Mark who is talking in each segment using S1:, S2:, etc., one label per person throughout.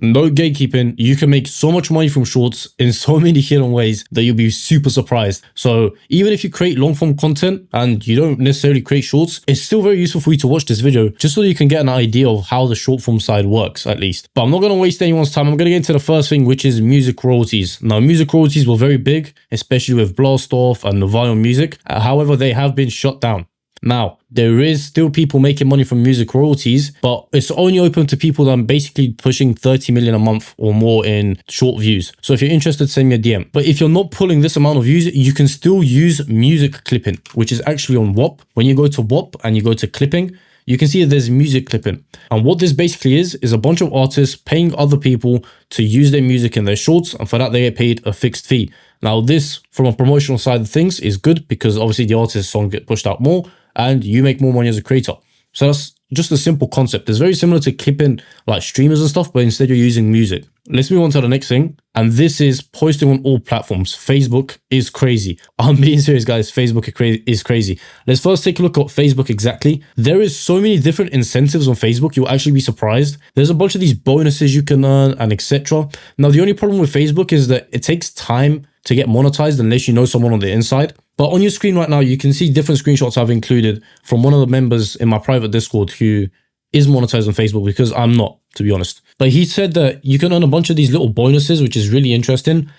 S1: No gatekeeping. You can make so much money from shorts in so many hidden ways that you'll be super surprised. So even if you create long form content and you don't necessarily create shorts, it's still very useful for you to watch this video just so you can get an idea of how the short form side works at least. But I'm not going to waste anyone's time. I'm going to get into the first thing, which is music royalties. Now, music royalties were very big, especially with Blast Off and Vion Music. However, they have been shut down. Now, there is still people making money from music royalties, but it's only open to people that are basically pushing 30 million a month or more in short views. So if you're interested, send me a DM. But if you're not pulling this amount of views, you can still use music clipping, which is actually on WAP. When you go to WAP and you go to clipping, you can see that there's music clipping. And what this basically is a bunch of artists paying other people to use their music in their shorts, and for that they get paid a fixed fee. Now this, from a promotional side of things, is good because obviously the artist's song get pushed out more and you make more money as a creator. So that's just a simple concept. It's very similar to clipping like streamers and stuff, but instead you're using music. Let's move on to the next thing. And this is posting on all platforms. Facebook is crazy. I'm being serious, guys. Facebook is crazy. Let's first take a look at Facebook exactly. There is so many different incentives on Facebook. You'll actually be surprised. There's a bunch of these bonuses you can earn and etc. Now, the only problem with Facebook is that it takes time to get monetized unless you know someone on the inside. But on your screen right now, you can see different screenshots I've included from one of the members in my private Discord who is monetized on Facebook, because I'm not, to be honest. But he said that you can earn a bunch of these little bonuses, which is really interesting.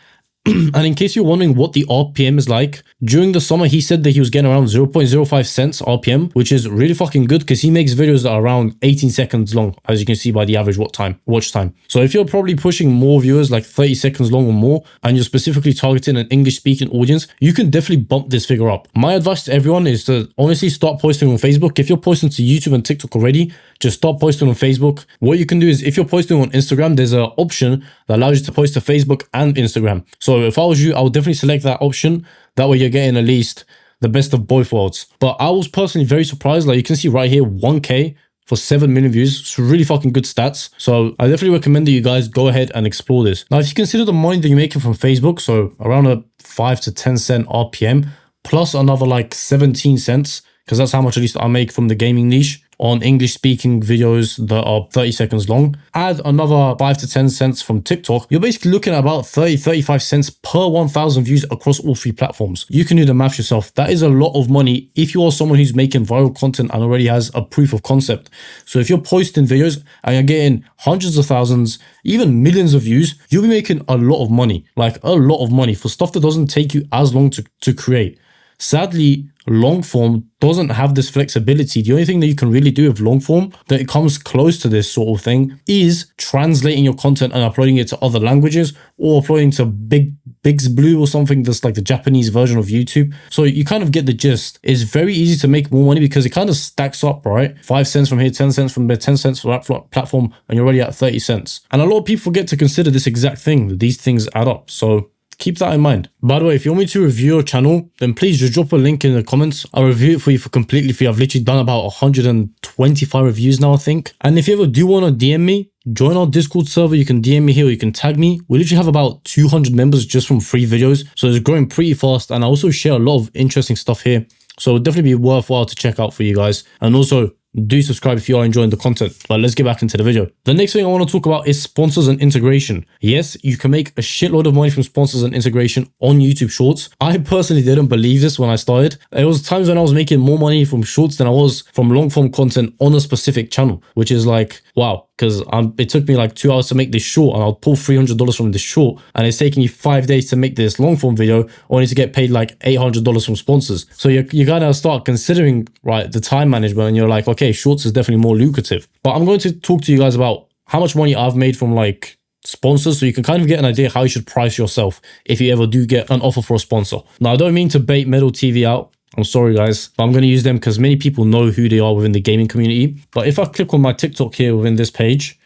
S1: And in case you're wondering what the RPM is like, during the summer, he said that he was getting around 0.05 cents RPM, which is really fucking good because he makes videos that are around 18 seconds long, as you can see by the average watch time. So if you're probably pushing more viewers, like 30 seconds long or more, and you're specifically targeting an English-speaking audience, you can definitely bump this figure up. My advice to everyone is to honestly start posting on Facebook. If you're posting to YouTube and TikTok already, just start posting on Facebook. What you can do is, if you're posting on Instagram, there's an option that allows you to post to Facebook and Instagram. So if I was you, I would definitely select that option. That way you're getting at least the best of both worlds. But I was personally very surprised. Like you can see right here, 1K for 7 million views. It's really fucking good stats. So I definitely recommend that you guys go ahead and explore this. Now, if you consider the money that you're making from Facebook, so around a 5 to 10 cent RPM, plus another like 17 cents, because that's how much at least I make from the gaming niche on English speaking videos that are 30 seconds long. Add another 5 to 10 cents from TikTok. You're basically looking at about 35 cents per 1,000 views across all three platforms. You can do the math yourself. That is a lot of money if you are someone who's making viral content and already has a proof of concept. So if you're posting videos and you're getting hundreds of thousands, even millions of views, you'll be making a lot of money, like a lot of money for stuff that doesn't take you as long to create. Sadly, long form doesn't have this flexibility. The only thing that you can really do with long form that it comes close to this sort of thing is translating your content and uploading it to other languages, or uploading to Big's Blue or something that's like the Japanese version of YouTube. So you kind of get the gist. It's very easy to make more money because it kind of stacks up, right? 5 cents from here, 10 cents from there, 10 cents for that platform, and you're already at 30 cents. And a lot of people forget to consider this exact thing, that these things add up. So keep that in mind. By the way, if you want me to review your channel, then please just drop a link in the comments. I'll review it for you for completely free. I've literally done about 125 reviews now, I think. And if you ever do want to DM me, join our Discord server. You can DM me here or you can tag me. We literally have about 200 members just from free videos. So it's growing pretty fast. And I also share a lot of interesting stuff here. So it'll definitely be worthwhile to check out for you guys. And also, do subscribe if you are enjoying the content. But let's get back into the video. The next thing I want to talk about is sponsors and integration. Yes, you can make a shitload of money from sponsors and integration on YouTube Shorts. I personally didn't believe this when I started. There was times when I was making more money from Shorts than I was from long form content on a specific channel, which is like, wow. Because it took me like 2 hours to make this short, and I'll pull $300 from this short, and it's taking you 5 days to make this long form video, only to get paid like $800 from sponsors. So you gotta start considering, right, the time management, and you're like, okay, shorts is definitely more lucrative. But I'm going to talk to you guys about how much money I've made from like sponsors, so you can kind of get an idea how you should price yourself if you ever do get an offer for a sponsor. Now, I don't mean to bait Metal TV out. I'm sorry, guys, but I'm going to use them because many people know who they are within the gaming community. But if I click on my TikTok here within this page,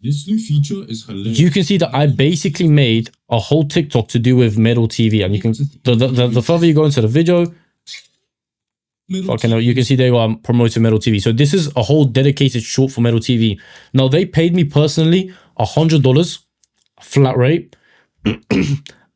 S2: this new feature is hilarious.
S1: You can see that I basically made a whole TikTok to do with Metal TV. And you can, the further you go into the video, you can see they are promoting Metal TV. So this is a whole dedicated short for Metal TV. Now, they paid me personally $100 flat rate.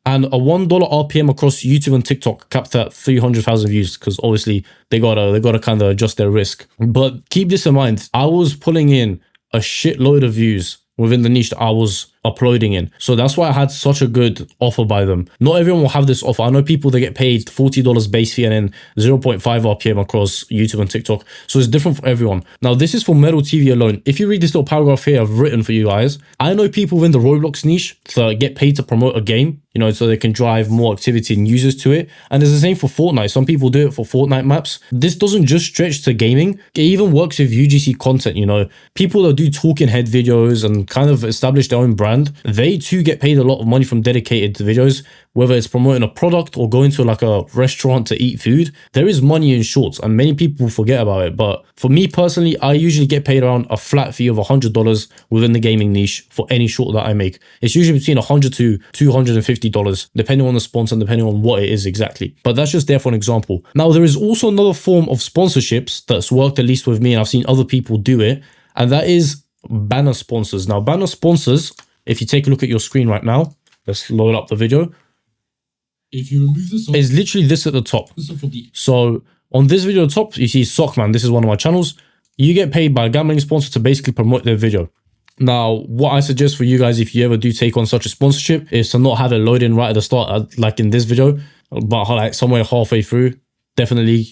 S1: And a $1 RPM across YouTube and TikTok capped at 300,000 views, because obviously they gotta kind of adjust their risk. But keep this in mind, I was pulling in a shitload of views within the niche that I was uploading in. So that's why I had such a good offer by them. Not everyone will have this offer. I know people that get paid $40 base fee and then 0.5 RPM across YouTube and TikTok. So it's different for everyone. Now, this is for Metal TV alone. If you read this little paragraph here I've written for you guys, I know people within the Roblox niche that get paid to promote a game, you know, so they can drive more activity and users to it. And it's the same for Fortnite. Some people do it for Fortnite maps. This doesn't just stretch to gaming. It even works with UGC content, you know. People that do talking head videos and kind of establish their own brand, they too get paid a lot of money from dedicated videos, whether it's promoting a product or going to like a restaurant to eat food. There is money in shorts and many people forget about it. But for me personally, I usually get paid around a flat fee of $100 within the gaming niche for any short that I make. It's usually between $100 to $250, depending on the sponsor and depending on what it is exactly. But that's just there for an example. Now, there is also another form of sponsorships that's worked, at least with me, and I've seen other people do it, and that is banner sponsors. Now, banner sponsors, if you take a look at your screen right now, let's load up the video.
S2: If you remove the sock,
S1: It's literally this at the top. So on this video at the top, you see Sockman. This is one of my channels. You get paid by a gambling sponsor to basically promote their video. Now, what I suggest for you guys, if you ever do take on such a sponsorship, is to not have it load in right at the start, like in this video, but like somewhere halfway through. Definitely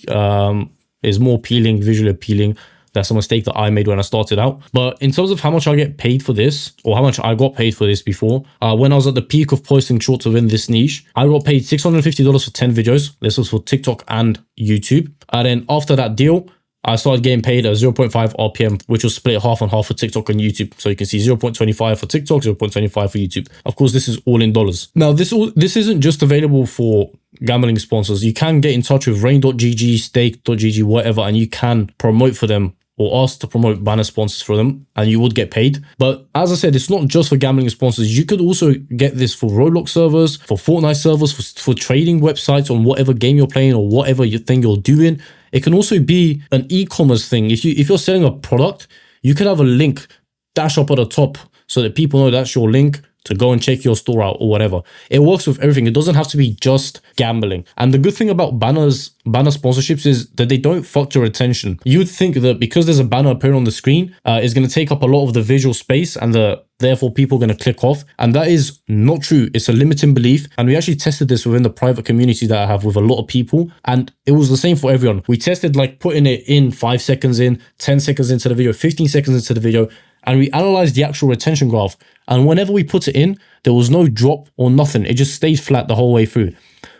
S1: is more appealing, visually appealing. That's a mistake that I made when I started out. But in terms of how much I get paid for this, or how much I got paid for this before, when I was at the peak of posting shorts within this niche, I got paid $650 for 10 videos. This was for TikTok and YouTube. And then after that deal, I started getting paid at 0.5 RPM, which was split half and half for TikTok and YouTube. So you can see 0.25 for TikTok, 0.25 for YouTube. Of course, this is all in dollars. Now, this isn't just available for gambling sponsors. You can get in touch with rain.gg, stake.gg, whatever, and you can promote for them or ask to promote banner sponsors for them, and you would get paid. But as I said, it's not just for gambling sponsors. You could also get this for Roblox servers, for Fortnite servers, for trading websites on whatever game you're playing or whatever you think you're doing. It can also be an e-commerce thing. If you're selling a product, you could have a link dash up at the top so that people know that's your link to go and check your store out or whatever. It works with everything. It doesn't have to be just gambling. And the good thing about banner sponsorships is that they don't fuck your attention. You would think that because there's a banner appearing on the screen, it's going to take up a lot of the visual space and therefore people are going to click off. And that is not true. It's a limiting belief. And we actually tested this within the private community that I have with a lot of people. And it was the same for everyone. We tested like putting it in 5 seconds in, 10 seconds into the video, 15 seconds into the video, and we analyzed the actual retention graph. And whenever we put it in, there was no drop or nothing. It just stayed flat the whole way through.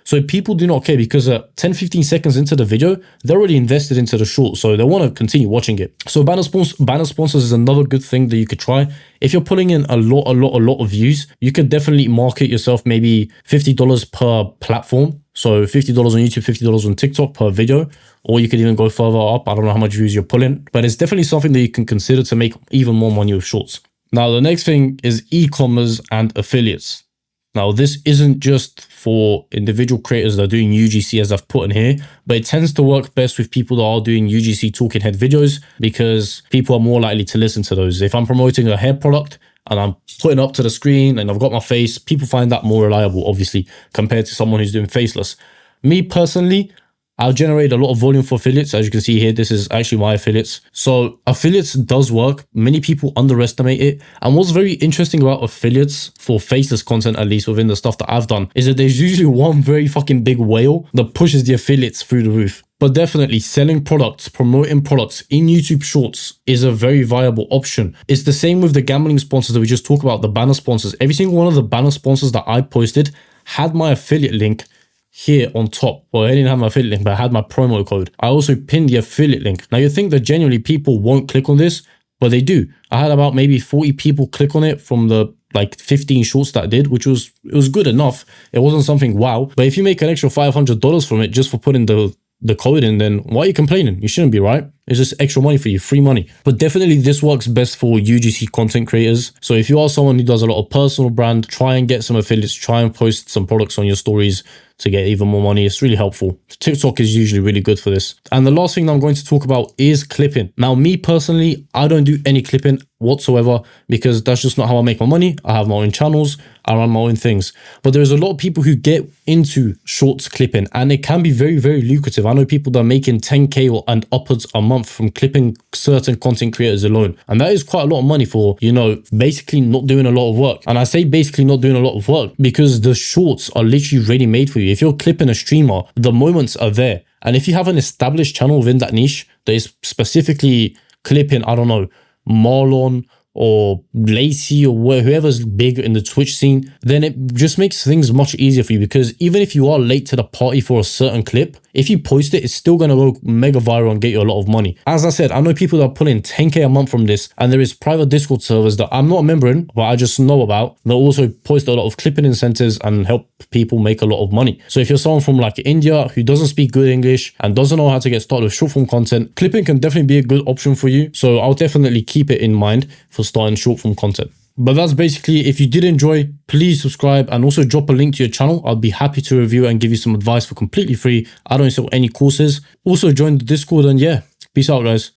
S1: So people do not care because 10, 15 seconds into the video, they're already invested into the short. So they want to continue watching it. So banner sponsors is another good thing that you could try. If you're putting in a lot of views, you could definitely market yourself maybe $50 per platform. So $50 on YouTube, $50 on TikTok per video, or you could even go further up. I don't know how much views you're pulling, but it's definitely something that you can consider to make even more money with shorts. Now, the next thing is e-commerce and affiliates. Now, this isn't just for individual creators that are doing UGC as I've put in here, but it tends to work best with people that are doing UGC talking head videos because people are more likely to listen to those. If I'm promoting a hair product and I'm putting it up to the screen and I've got my face, people find that more reliable, obviously, compared to someone who's doing faceless. Me personally, I'll generate a lot of volume for affiliates. As you can see here, this is actually my affiliates. So affiliates does work. Many people underestimate it. And what's very interesting about affiliates for faceless content, at least within the stuff that I've done, is that there's usually one very fucking big whale that pushes the affiliates through the roof. But definitely selling products, promoting products in YouTube Shorts is a very viable option. It's the same with the gambling sponsors that we just talked about, the banner sponsors. Every single one of the banner sponsors that I posted had my affiliate link here on top. Well, I didn't have my affiliate link, but I had my promo code. I also pinned the affiliate link. Now, you think that genuinely people won't click on this, but they do. I had about maybe 40 people click on it from the like 15 shorts that I did, which was good enough. It wasn't something wow. But if you make an extra $500 from it just for putting the code in, then why are you complaining? You shouldn't be, right? It's just extra money for you, free money. But definitely this works best for UGC content creators. So if you are someone who does a lot of personal brand, try and get some affiliates, try and post some products on your stories to get even more money. It's really helpful. TikTok is usually really good for this. And the last thing that I'm going to talk about is clipping. Now, me personally, I don't do any clipping whatsoever because that's just not how I make my money. I have my own channels. I run my own things. But there's a lot of people who get into shorts clipping and it can be very, very lucrative. I know people that are making 10K and upwards a month month from clipping certain content creators alone. And that is quite a lot of money for, you know, basically not doing a lot of work. And I say basically not doing a lot of work because the shorts are literally ready made for you. If you're clipping a streamer, the moments are there. And if you have an established channel within that niche that is specifically clipping, I don't know, Marlon or Lacey or whoever's big in the Twitch scene, then it just makes things much easier for you, because even if you are late to the party for a certain clip, if you post it, it's still going to go mega viral and get you a lot of money. As I said, I know people that are pulling 10k a month from this, and there is private Discord servers that I'm not a member in, but I just know about, that also post a lot of clipping incentives and help people make a lot of money. So if you're someone from like India who doesn't speak good English and doesn't know how to get started with short form content, clipping can definitely be a good option for you. So I'll definitely keep it in mind for starting short form content. But that's basically, if you did enjoy, please subscribe and also drop a link to your channel. I'll be happy to review and give you some advice for completely free. I don't sell any courses. Also join the Discord, and yeah, peace out guys.